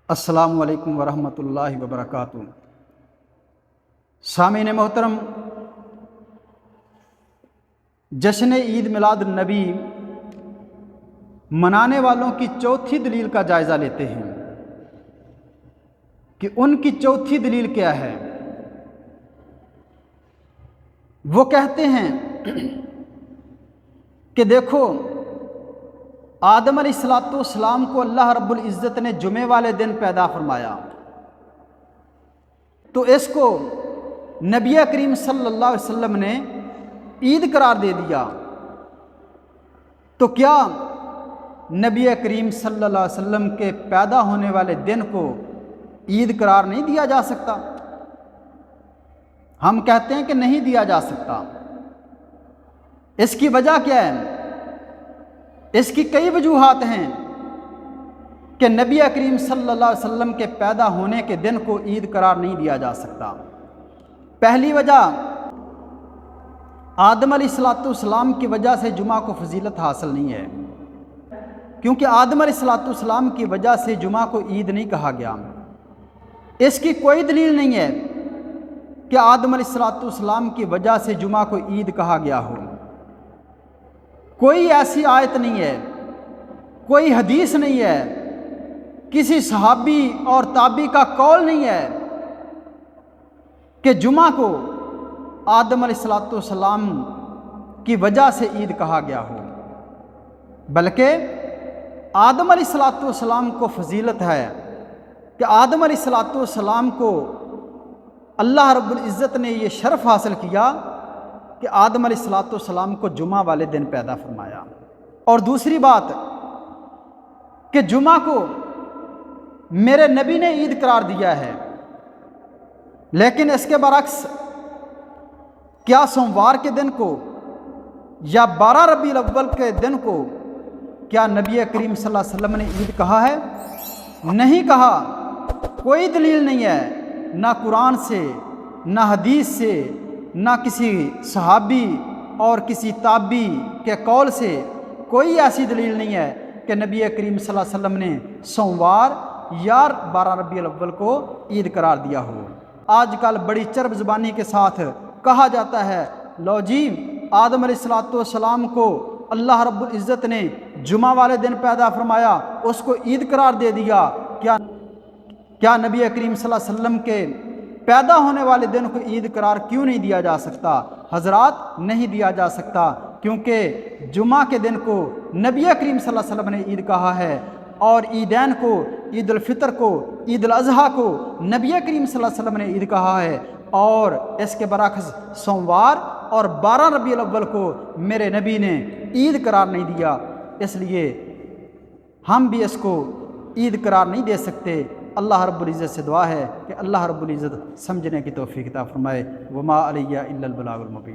السلام علیکم ورحمۃ اللہ وبرکاتہ۔ سامعین محترم، جشن عید میلاد النبی منانے والوں کی چوتھی دلیل کا جائزہ لیتے ہیں کہ ان کی چوتھی دلیل کیا ہے۔ وہ کہتے ہیں کہ دیکھو، آدم علیہ السلام کو اللہ رب العزت نے جمعے والے دن پیدا فرمایا، تو اس کو نبی کریم صلی اللہ علیہ وسلم نے عید قرار دے دیا، تو کیا نبی کریم صلی اللہ علیہ وسلم کے پیدا ہونے والے دن کو عید قرار نہیں دیا جا سکتا؟ ہم کہتے ہیں کہ نہیں دیا جا سکتا۔ اس کی وجہ کیا ہے؟ اس کی کئی وجوہات ہیں کہ نبی کریم صلی اللہ علیہ وسلم کے پیدا ہونے کے دن کو عید قرار نہیں دیا جا سکتا۔ پہلی وجہ، آدم علیہ السلام کی وجہ سے جمعہ کو فضیلت حاصل نہیں ہے، کیونکہ آدم علیہ السلام کی وجہ سے جمعہ کو عید نہیں کہا گیا۔ اس کی کوئی دلیل نہیں ہے کہ آدم علیہ السلام کی وجہ سے جمعہ کو عید کہا گیا ہو۔ کوئی ایسی آیت نہیں ہے، کوئی حدیث نہیں ہے، کسی صحابی اور تابعی کا قول نہیں ہے کہ جمعہ کو آدم علیہ السلام کی وجہ سے عید کہا گیا ہو، بلکہ آدم علیہ السلام کو فضیلت ہے کہ آدم علیہ السلام کو اللہ رب العزت نے یہ شرف حاصل کیا کہ آدم علیہ السلام کو جمعہ والے دن پیدا فرمایا۔ اور دوسری بات کہ جمعہ کو میرے نبی نے عید قرار دیا ہے، لیکن اس کے برعکس کیا سوموار کے دن کو یا 12 ربیع الاول کے دن کو کیا نبی کریم صلی اللہ علیہ وسلم نے عید کہا ہے؟ نہیں کہا۔ کوئی دلیل نہیں ہے، نہ قرآن سے، نہ حدیث سے، نہ کسی صحابی اور کسی تابعی کے قول سے کوئی ایسی دلیل نہیں ہے کہ نبی کریم صلی اللہ علیہ وسلم نے سوموار یا 12 ربیع الاول کو عید قرار دیا ہو۔ آج کل بڑی چرب زبانی کے ساتھ کہا جاتا ہے، لو جی، آدم علیہ السلام کو اللہ رب العزت نے جمعہ والے دن پیدا فرمایا، اس کو عید قرار دے دیا، کیا نبی کریم صلی اللہ علیہ وسلم کے پیدا ہونے والے دن کو عید قرار کیوں نہیں دیا جا سکتا؟ حضرات، نہیں دیا جا سکتا، کیونکہ جمعہ کے دن کو نبی کریم صلی اللہ علیہ وسلم نے عید کہا ہے، اور عیدین کو، عید الفطر کو، عید الاضحیٰ کو نبی کریم صلی اللہ علیہ وسلم نے عید کہا ہے، اور اس کے برعکس سوموار اور 12 ربیع الاول کو میرے نبی نے عید قرار نہیں دیا۔ اس لیے ہم بھی اس کو عید قرار نہیں دے سکتے۔ اللہ رب العزت سے دعا ہے کہ اللہ رب العزت سمجھنے کی توفیق عطا فرمائے۔ وما علیہ الا البلاغ المبین۔